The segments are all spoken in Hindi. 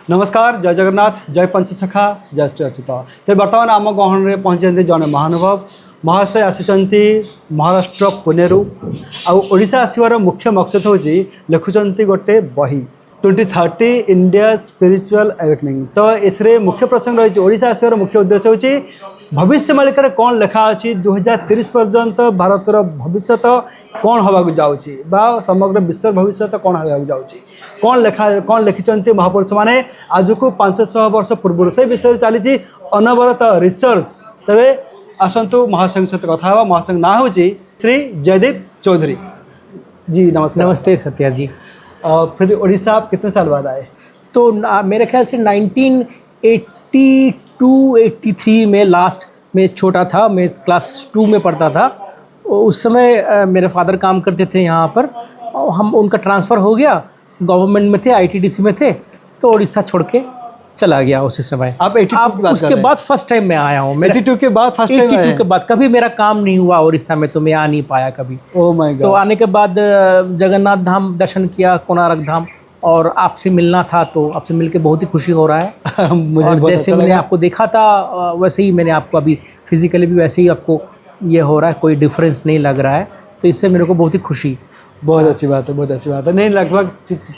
नमस्कार जय जगन्नाथ जय पंचसखा जय श्री अच्युत। तो बर्तमान आम गहन में पहुँची जड़े महानुभाव महाशय आसी महाराष्ट्र पुणेरू आशा आसवर मुख्य मकसद हूँ लिखुंट गोटे बही 2030 इंडिया स्पिरिचुअल अवेकनिंग। तो ये मुख्य प्रसंग रही ओडिशा आसवर मुख्य उद्देश्य हूँ भविष्य मालिकार कौन लिखा अच्छी 2030 पर्यंत भारतर भविष्य कौन होगा जाऊँगी समग्र विश्व भविष्य कौन होगा जाऊँगी कौन लिखिं महापुरुष मैंने आज को 500 वर्ष पूर्व से विषय चली अनवरत रिसर्च। तेरे आसतु महासंघ सहित कथा महासंघ ना हूँ श्री जयदीप चौधरी जी। नमस्कार। नमस्ते सत्या जी। फिर उड़ीसा आप कितने साल बाद आए? तो मेरे ख्याल से 1982-83 में लास्ट में छोटा था, मैं क्लास 2 में पढ़ता था। उस समय मेरे फादर काम करते थे यहाँ पर, हम उनका ट्रांसफ़र हो गया, गवर्नमेंट में थे, आईटीडीसी में थे, तो उड़ीसा छोड़ के चला गया उसी समय। आप 82 की बात उसके बाद फर्स्ट टाइम मैं आया हूँ। 82 के बाद फर्स्ट टाइम? 82 के बाद कभी मेरा काम नहीं हुआ उड़ीसा में, तो मैं आ नहीं पाया कभी। Oh my God. तो आने के बाद जगन्नाथ धाम दर्शन किया, कोणार्क धाम, और आपसे मिलना था, तो आपसे मिलके बहुत ही खुशी हो रहा है। मुझे और बहुत जैसे अच्छा मैंने लगा। आपको देखा था वैसे ही मैंने आपको अभी फिजिकली भी वैसे ही आपको ये हो रहा है, कोई डिफरेंस नहीं लग रहा है, तो इससे मेरे को बहुत ही खुशी। बहुत अच्छी बात है, बहुत अच्छी बात है। नहीं, लगभग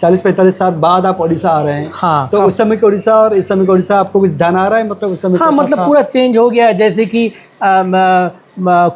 40-45 साल बाद आप उड़ीसा आ रहे हैं। हाँ, तो उस समय का उड़ीसा और इस समय का उड़ीसा आपको कुछ ध्यान आ रहा है? मतलब उस समय हाँ, मतलब पूरा चेंज हो गया है। जैसे कि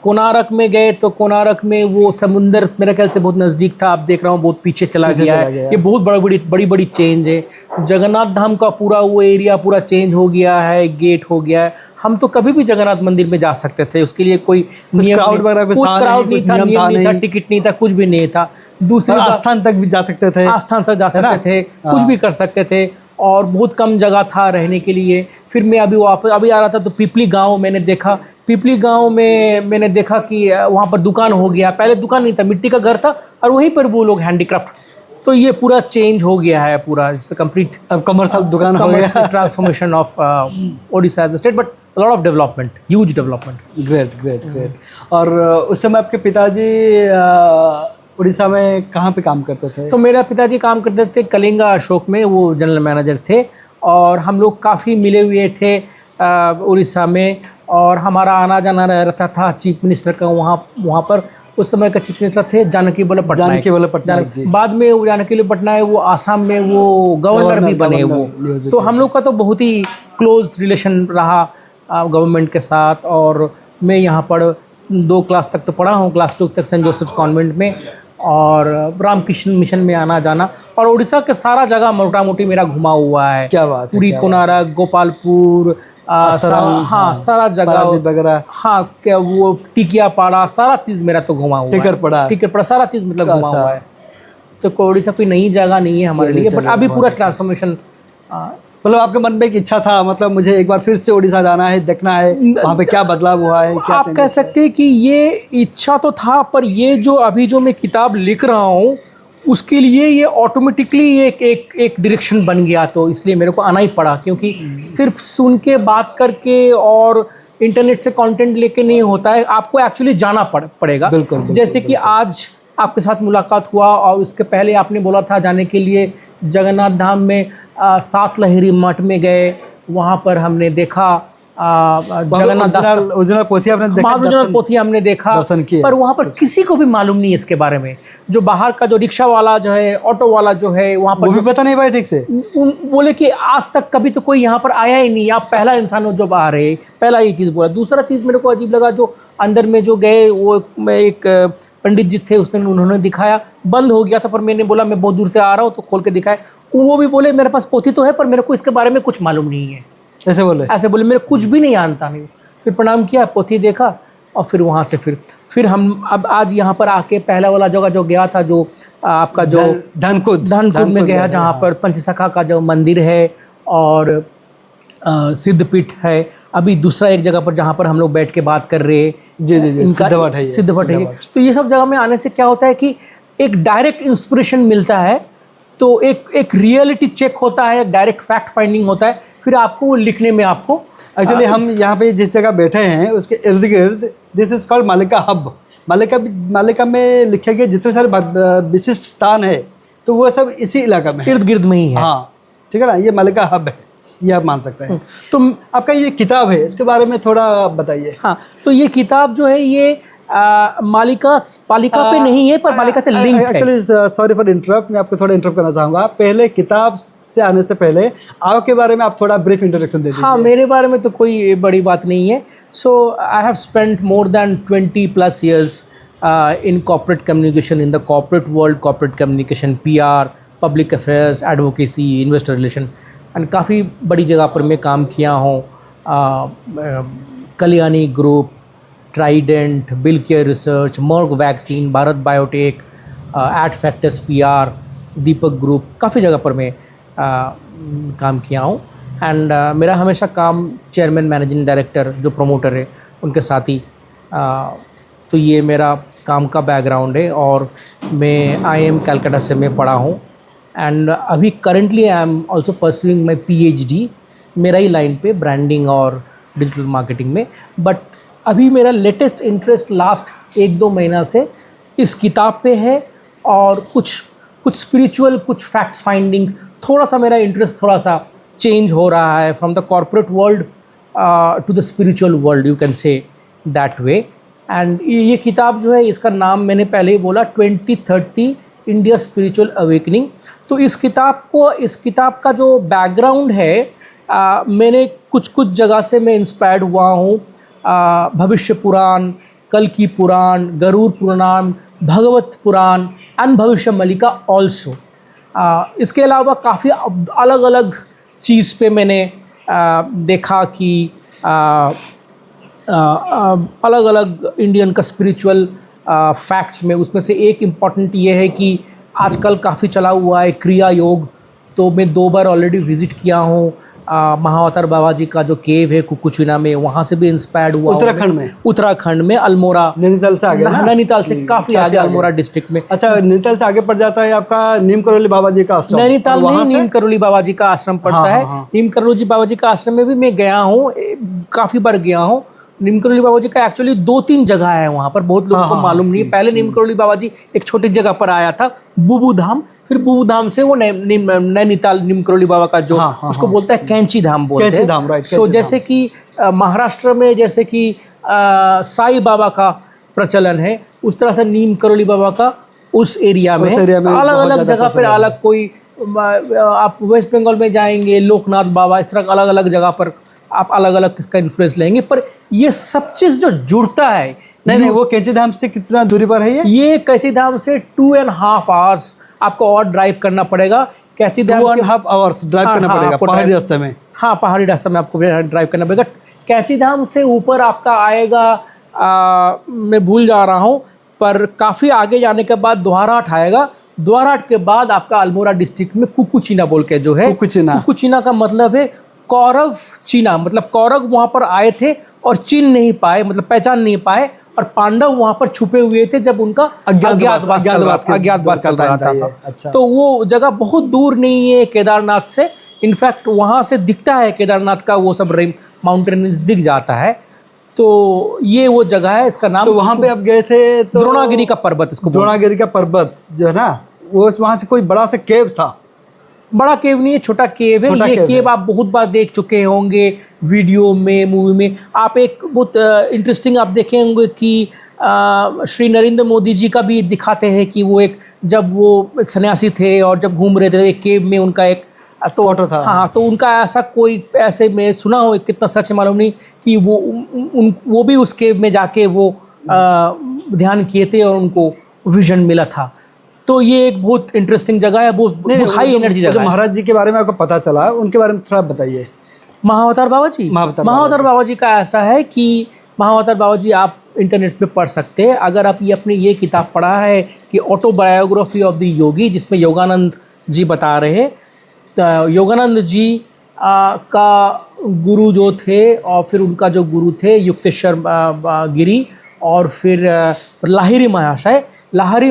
कोणार्क में गए तो कोणार्क में वो समुंदर मेरे ख्याल से बहुत नज़दीक था, आप देख रहा हूँ बहुत पीछे चला गया है। ये बहुत बड़ी चेंज है। जगन्नाथ धाम का पूरा वो एरिया पूरा चेंज हो गया है, गेट हो गया है। हम तो कभी भी जगन्नाथ मंदिर में जा सकते थे, उसके लिए कोई नियम, कुछ क्राउड नहीं था, नियम नहीं था, टिकट नहीं था, कुछ भी नहीं था। दूसरे आस्थान तक भी जा सकते थे, आस्थान तक जा सकते थे, कुछ भी कर सकते थे, और बहुत कम जगह था रहने के लिए। फिर मैं अभी वापस आ रहा था तो पिपली गांव मैंने देखा। पिपली गांव में मैंने देखा कि वहाँ पर दुकान हो गया। पहले दुकान नहीं था, मिट्टी का घर था, और वहीं पर वो लोग हैंडीक्राफ्ट। तो ये पूरा चेंज हो गया है, पूरा कंप्लीट अब कमर्शियल दुकान हो गया। Transformation of Odisha as a state, but lot of development, huge development. Great great great. और उस समय आपके पिताजी उड़ीसा में कहाँ पे काम करते थे? तो मेरा पिताजी काम करते थे कलिंगा अशोक में, वो जनरल मैनेजर थे, और हम लोग काफ़ी मिले हुए थे उड़ीसा में, और हमारा आना जाना रहता था। चीफ मिनिस्टर का वहाँ पर उस समय का चीफ मिनिस्टर थे जानकी वल्लभ पटनायक जी। बाद में वो जानकी वल्लभ पटनायक वो आसाम में वो गवर्नर भी बने वो। तो हम लोग का तो बहुत ही क्लोज रिलेशन रहा गवर्नमेंट के साथ। और मैं यहाँ पर 2 क्लास तक तो पढ़ा हूँ, क्लास 2 तक सेंट जोसेफ्स कॉन्वेंट में, और रामकृष्ण मिशन में आना जाना, और उड़ीसा के सारा जगह मोटा मोटी मेरा घुमा हुआ है। क्या बात है। पूरी कोणार्क, गोपालपुर, हाँ सारा जगह वगैरह, हाँ क्या वो टिकियापाड़ा, सारा चीज़ मेरा तो घुमा हुआ है। टिकरपड़ा सारा चीज़ मतलब घुमा हुआ है। तो उड़ीसा कोई नई जगह नहीं है हमारे लिए, बट अभी पूरा ट्रांसफॉर्मेशन। मतलब आपके मन में एक इच्छा था, मतलब मुझे एक बार फिर से उड़ीसा जाना है, देखना है वहाँ पे क्या बदलाव हुआ है, क्या आप कह सकते हैं कि ये इच्छा तो था, पर ये जो अभी जो मैं किताब लिख रहा हूँ उसके लिए ये ऑटोमेटिकली एक डायरेक्शन बन गया। तो इसलिए मेरे को आना ही पड़ा, क्योंकि सिर्फ सुन के बात करके और इंटरनेट से कंटेंट लेके नहीं होता है, आपको एक्चुअली जाना पड़ेगा। जैसे कि आज आपके साथ मुलाकात हुआ, और उसके पहले आपने बोला था जाने के लिए जगन्नाथ धाम में, 7 लहरी मठ में गए, वहाँ पर हमने देखा जगन्नाथ दास ओरिजिनल पोथी आपने देखा, महाविजनल पोथी हमने देखा, पर वहाँ पर किसी को भी मालूम नहीं है इसके बारे में। जो बाहर का जो रिक्शा वाला जो है, ऑटो वाला जो है, वहाँ पर वो भी पता नहीं भाई ठीक से। बोले कि आज तक कभी तो कोई यहाँ पर आया ही नहीं, आप पहला इंसान हो जो बाहर है, पहला ये चीज़ बोला। दूसरा चीज़ मेरे को अजीब लगा, जो अंदर में जो गए वो एक पंडित जी थे, उन्होंने दिखाया, बंद हो गया था, पर मैंने बोला मैं बहुत दूर से आ रहा हूँ, तो खोल के दिखाए। वो भी बोले मेरे पास पोथी तो है, पर मेरे को इसके बारे में कुछ मालूम नहीं है। ऐसे बोले मेरे कुछ भी नहीं जानता नहीं। फिर प्रणाम किया, पोथी देखा, और फिर वहाँ से फिर हम अब आज यहाँ पर आके पहला वाला जगह जो गया था, जो आपका जो धनकुद में गया, जहाँ पर पंचसखा का जो मंदिर है और सिद्धपीठ है। अभी दूसरा एक जगह पर जहाँ पर हम लोग बैठ के बात कर रहे हैं, जी सिद्धपीठ है। तो ये सब जगह में आने से क्या होता है कि एक डायरेक्ट इंस्पिरेशन मिलता है, तो एक रियलिटी चेक होता है, डायरेक्ट फैक्ट फाइंडिंग होता है, फिर आपको वो लिखने में आपको एक्चुअली हम यहाँ पे जिस जगह बैठे हैं उसके इर्द गिर्द दिस इज कॉल्ड मालिका हब। मालिका में लिखे गए जितने सारे विशिष्ट स्थान है, तो वो सब इसी इलाका में इर्द गिर्द में ही है। हाँ ठीक है ना, ये मलिका हब है, ये आप मान सकते हैं। तो आपका ये किताब है, इसके बारे में थोड़ा बताइए। हाँ, तो ये किताब जो है ये पालिका पे नहीं है, पर पालिका से लिंक है। एक्चुअली सॉरी फॉर इंटरप्ट, मैं आपको थोड़ा इंटरप्ट करना चाहूँगा। पहले किताब से आने से पहले आपके बारे में आप थोड़ा ब्रीफ इंट्रोडक्शन दे दीजिए। हाँ, मेरे बारे में तो कोई बड़ी बात नहीं है। So I have spent more than 20+ years in corporate communication, in the corporate world, corporate communication, PR, public affairs, advocacy, investor relation, and काफ़ी बड़ी जगह पर मैं काम किया हूँ। Kalyani group, Trident, Bill Care Research, Merck vaccine, Bharat Biotech, Adfactors PR, Deepak group, काफ़ी जगह पर मैं काम किया हूँ। एंड मेरा हमेशा काम चेयरमैन, मैनेजिंग डायरेक्टर, जो प्रमोटर है उनके साथ ही, तो ये मेरा काम का बैकग्राउंड है। और मैं IIM कलकत्ता से मैं पढ़ा हूँ, एंड अभी currently I am also pursuing my PhD मेरा ही लाइन पे, ब्रांडिंग और डिजिटल मार्केटिंग में। बट अभी मेरा लेटेस्ट इंटरेस्ट लास्ट 1-2 महीना से इस किताब पे है, और कुछ स्पिरिचुअल, कुछ फैक्ट फाइंडिंग, थोड़ा सा मेरा इंटरेस्ट थोड़ा सा चेंज हो रहा है from the corporate world to the spiritual world, you can say that way. And ये किताब जो है, इसका नाम मैंने पहले ही बोला, 2030 इंडिया स्पिरिचुअल अवेकनिंग। तो इस किताब का जो बैकग्राउंड है, मैंने कुछ जगह से मैं इंस्पायर्ड हुआ हूँ। भविष्य पुराण, कल की पुराण, गरुड़ पुराण, भगवत पुराण एंड भविष्य मलिका ऑल्सो। इसके अलावा काफ़ी अलग अलग चीज़ पे मैंने देखा कि अलग अलग इंडियन का स्पिरिचुअल फैक्ट्स में, उसमें से एक इम्पॉर्टेंट ये है कि आजकल काफ़ी चला हुआ है क्रिया योग। तो मैं 2 बार ऑलरेडी विज़िट किया हूँ। महाअवतार बाबा जी का जो केव है कुकुचीना में, वहाँ से भी इंस्पायर्ड हुआ। उत्तराखंड में अल्मोड़ा, नैनीताल से आगे, नैनीताल से काफ़ी आगे, अल्मोड़ा डिस्ट्रिक्ट में। अच्छा, नैनीताल से आगे पड़ जाता है आपका नीम करोली बाबा जी का आश्रम। नैनीताल में नीम करोली बाबा जी का आश्रम पड़ता है। नीम करोली बाबा जी का आश्रम में भी मैं गया हूँ, काफ़ी बार गया हूँ। नीम करोली बाबा जी का एक्चुअली 2-3 जगह है वहाँ पर, बहुत लोगों को मालूम नहीं है। पहले नीम करोली बाबा जी एक छोटी जगह पर आया था, बुबू धाम, फिर बुबू धाम से वो नैनीताल नीम करोली बाबा का जो उसको बोलता है कैंची धाम बोलते हैं। सो जैसे कि महाराष्ट्र में जैसे कि साई बाबा का प्रचलन है, उस तरह से नीम करोली बाबा का उस एरिया में अलग अलग जगह पर अलग, कोई आप वेस्ट बंगाल में जाएंगे, लोकनाथ बाबा, इस तरह अलग अलग जगह पर आप अलग अलग किसका इन्फ्लुएंस लेंगे। पर ये सब चीज़ जो जुड़ता है, नहीं, वो कैंची धाम से कितना दूरी पर है ये कैंची धाम से 2.5 hours आपको और ड्राइव करना पड़ेगा। कैंची धाम 2.5 hours ड्राइव करना पड़ेगा पहाड़ी रास्ते में। हाँ, पहाड़ी रास्ते में आपको ड्राइव करना पड़ेगा। कैंची धाम से ऊपर आपका आएगा, मैं भूल जा रहा हूँ, पर काफ़ी आगे जाने के बाद द्वाराहाट आएगा। द्वाराहाट के बाद आपका अल्मोड़ा डिस्ट्रिक्ट में कुकुचीना बोल के जो है, कुकुचीना का मतलब है कौरव चीना, मतलब कौरव वहाँ पर आए थे और चिन्ह नहीं पाए, मतलब पहचान नहीं पाए, और पांडव वहाँ पर छुपे हुए थे जब उनका अज्ञातवास चल रहा था। अच्छा। तो वो जगह बहुत दूर नहीं है केदारनाथ से, इनफैक्ट वहाँ से दिखता है केदारनाथ का वो सब माउंटेन्स दिख जाता है। तो ये वो जगह है, इसका नाम। तो वहाँ पे आप गए थे तो द्रोणागिरी का पर्वत, इसको द्रोणागिरी का पर्वत जो है ना, वो वहाँ से कोई बड़ा सा केव था। बड़ा केव नहीं है, छोटा केव है। ये केव आप बहुत बार देख चुके होंगे वीडियो में, मूवी में। आप एक बहुत इंटरेस्टिंग आप देखे होंगे कि श्री नरेंद्र मोदी जी का भी दिखाते हैं कि वो एक, जब वो सन्यासी थे और जब घूम रहे थे एक केव में, उनका एक तो ऑटो था। हाँ, तो उनका ऐसा कोई, ऐसे में सुना हो, कितना सच मालूम नहीं, कि वो भी उस केव में जाके वो ध्यान किए थे और उनको विजन मिला था। तो ये एक बहुत इंटरेस्टिंग जगह है, बहुत हाई एनर्जी जगह है। महाराज जी के बारे में आपको पता चला, उनके बारे में थोड़ा बताइए। महाअवतार बाबा जी, महाअवतार बाबा जी का ऐसा है कि महाअवतार बाबा जी आप इंटरनेट पे पढ़ सकते हैं। अगर आप अपनी ये किताब पढ़ा है कि ऑटोबायोग्राफी ऑफ द योगी, जिसमें योगानंद जी बता रहे हैं, तो योगानंद जी का गुरु जो थे, और फिर उनका जो गुरु थे युक्तेश्वर गिरी, और फिर लाहिरी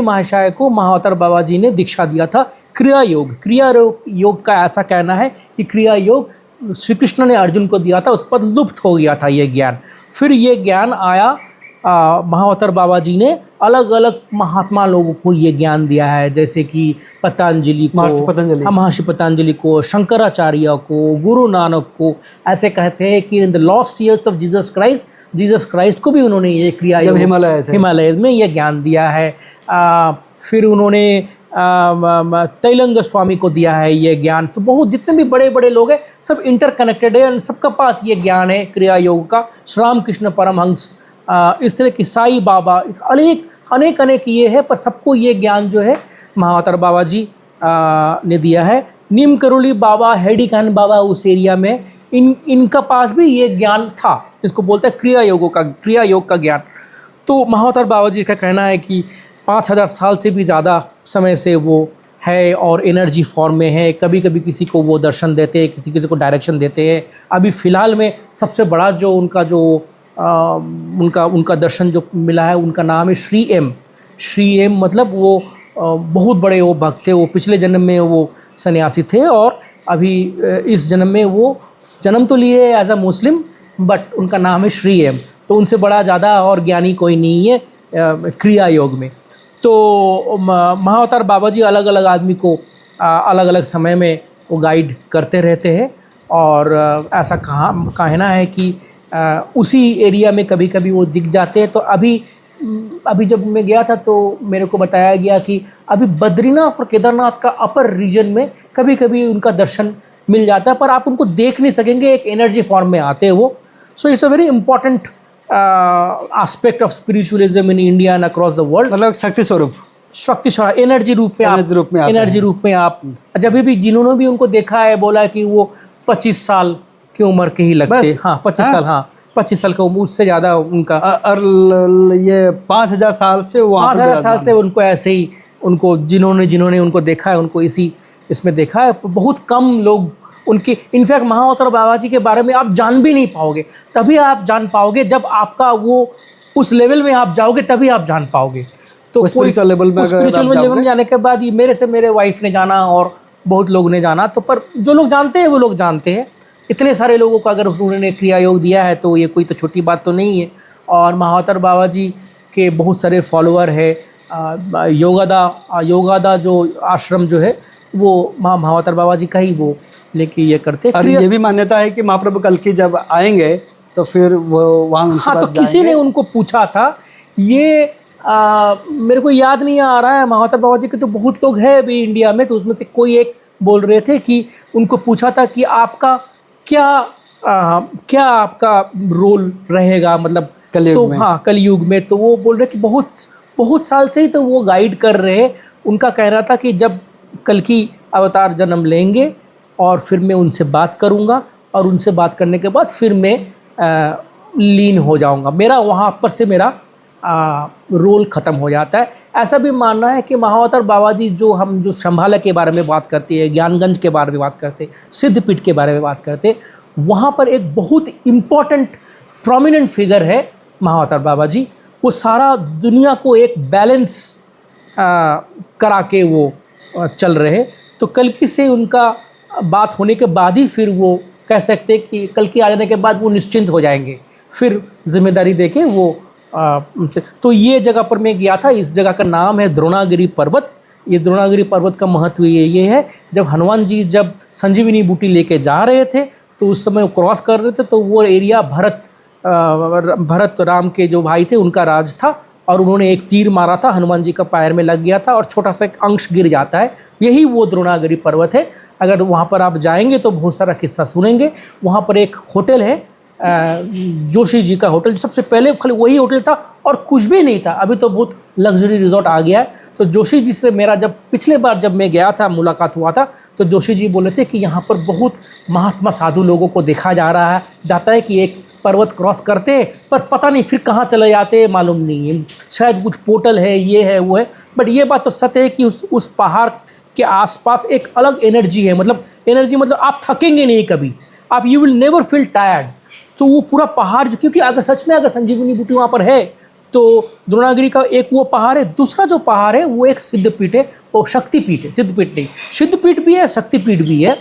महाशय को महाअवतार बाबा जी ने दीक्षा दिया था क्रिया योग का। ऐसा कहना है कि क्रिया योग श्री कृष्ण ने अर्जुन को दिया था, उस पर लुप्त हो गया था ये ज्ञान। फिर ये ज्ञान आया महावतार बाबा जी ने अलग अलग महात्मा लोगों को ये ज्ञान दिया है, जैसे कि पतंजलि को, महर्षि पतंजलि को, शंकराचार्य को, गुरु नानक को। ऐसे कहते हैं कि in the last years of Jesus Christ को भी उन्होंने ये क्रिया हिमालय में ये ज्ञान दिया है। फिर उन्होंने तैलंग स्वामी को दिया है ये ज्ञान। तो बहुत जितने भी बड़े बड़े लोग हैं सब इंटरकनेक्टेड है, सबका पास ये ज्ञान है क्रिया योग का। श्री राम कृष्ण परमहंस, इस तरह की साई बाबा, इस अनेक ये है, पर सबको ये ज्ञान जो है महावतार बाबा जी ने दिया है। नीम करोली बाबा, हेडी खान बाबा, उस एरिया में इनका पास भी ये ज्ञान था। इसको बोलते हैं क्रिया योग का ज्ञान। तो महावतार बाबा जी का कहना है कि 5000 साल से भी ज़्यादा समय से वो है और एनर्जी फॉर्म में है। कभी कभी किसी को वो दर्शन देते हैं, किसी को डायरेक्शन देते हैं। अभी फ़िलहाल में सबसे बड़ा जो उनका दर्शन जो मिला है, उनका नाम है श्री एम। मतलब वो बहुत बड़े वो भक्त थे। वो पिछले जन्म में वो सन्यासी थे और अभी इस जन्म में वो जन्म तो लिए एज अ मुस्लिम, बट उनका नाम है श्री एम। तो उनसे बड़ा ज़्यादा और ज्ञानी कोई नहीं है क्रिया योग में। तो महावतार बाबा जी अलग अलग आदमी को अलग अलग समय में वो गाइड करते रहते हैं। और ऐसा कहना है कि उसी एरिया में कभी कभी वो दिख जाते हैं। तो अभी जब मैं गया था तो मेरे को बताया गया कि अभी बद्रीनाथ और केदारनाथ का अपर रीजन में कभी कभी उनका दर्शन मिल जाता है, पर आप उनको देख नहीं सकेंगे, एक एनर्जी फॉर्म में आते हैं वो। So it's a very important aspect of spiritualism in India and across the world. मतलब शक्तिशाली एनर्जी रूप में आप जब भी जिन्होंने भी उनको देखा है बोला कि वो 25 साल की उम्र के ही लगते हैं। हाँ 25 साल का उम्र, उससे ज़्यादा उनका। और ये 5000 साल से 5000 साल से उनको ऐसे ही, उनको जिन्होंने उनको देखा है उनको इसमें देखा है। बहुत कम लोग उनके, इनफैक्ट महावतार बाबा जी के बारे में आप जान भी नहीं पाओगे। तभी आप जान पाओगे जब आपका वो उस लेवल में आप जाओगे, तभी आप जान पाओगे। तो स्पिरिचुअल लेवल में जाने के बाद मेरे वाइफ ने जाना और बहुत लोग ने जाना। तो पर जो लोग जानते हैं वो लोग जानते हैं। इतने सारे लोगों को अगर उन्होंने क्रिया योग दिया है तो ये कोई तो छोटी बात तो नहीं है। और महावतार बाबा जी के बहुत सारे फॉलोअर है। योगादा जो आश्रम जो है वो महावतार बाबा जी का ही वो लेके ये करते। और ये भी मान्यता है कि महाप्रभु कल की जब आएंगे तो फिर वो वहाँ। हाँ, तो किसी ने उनको पूछा था ये मेरे को याद नहीं आ रहा है। महावतार बाबा जी के तो बहुत लोग हैं अभी इंडिया में, तो उसमें से कोई एक बोल रहे थे कि उनको पूछा था कि आपका क्या आपका रोल रहेगा, मतलब तो हाँ कलयुग में। तो वो बोल रहे कि बहुत साल से ही तो वो गाइड कर रहे हैं। उनका कहना था कि जब कल की अवतार जन्म लेंगे और फिर मैं उनसे बात करूंगा और उनसे बात करने के बाद फिर मैं लीन हो जाऊंगा, मेरा वहाँ पर से मेरा रोल ख़त्म हो जाता है। ऐसा भी मानना है कि महावतार बाबा जी जो शंभाला के बारे में बात करते हैं, ज्ञानगंज के बारे में बात करते, सिद्धपीठ के बारे में बात करते, वहाँ पर एक बहुत इम्पॉर्टेंट प्रोमिनेंट फिगर है महावतार बाबा जी। वो सारा दुनिया को एक बैलेंस करा के वो चल रहे। तो कल्कि से उनका बात होने के बाद ही फिर वो कह सकते कि कल्कि आ जाने के बाद वो निश्चिंत हो जाएंगे, फिर जिम्मेदारी देके वो तो ये जगह पर मैं गया था। इस जगह का नाम है द्रोणागिरी पर्वत। ये द्रोणागिरी पर्वत का महत्व ये है, जब हनुमान जी जब संजीवनी बूटी लेके जा रहे थे तो उस समय वो क्रॉस कर रहे थे, तो वो एरिया भरत राम के जो भाई थे उनका राज था। और उन्होंने एक तीर मारा था, हनुमान जी का पैर में लग गया था और छोटा सा एक अंश गिर जाता है। यही वो द्रोणागिरी पर्वत है। अगर वहाँ पर आप जाएंगे तो बहुत सारा किस्सा सुनेंगे। वहाँ पर एक होटल है जोशी जी का होटल, सबसे पहले खाली वही होटल था और कुछ भी नहीं था। अभी तो बहुत लग्जरी रिजॉर्ट आ गया है। तो जोशी जी से मेरा जब पिछले बार जब मैं गया था मुलाकात हुआ था, तो जोशी जी बोले थे कि यहाँ पर बहुत महात्मा साधु लोगों को देखा जाता है कि एक पर्वत क्रॉस करते हैं पर पता नहीं फिर कहाँ चले जाते हैं, मालूम नहीं है। शायद कुछ पोर्टल है, ये है वो है। बट ये बात तो सत्य है कि उस पहाड़ के आसपास एक अलग एनर्जी है। मतलब आप थकेंगे नहीं कभी, आप you will never feel tired. तो वो पूरा पहाड़ क्योंकि अगर सच में अगर संजीवनी बूटी वहाँ पर है तो द्रोणागिरी का एक वो पहाड़ है। दूसरा जो पहाड़ है वो एक सिद्धपीठ है, वो शक्तिपीठ है, सिद्धपीठ नहीं, सिद्धपीठ भी है, शक्तिपीठ भी है।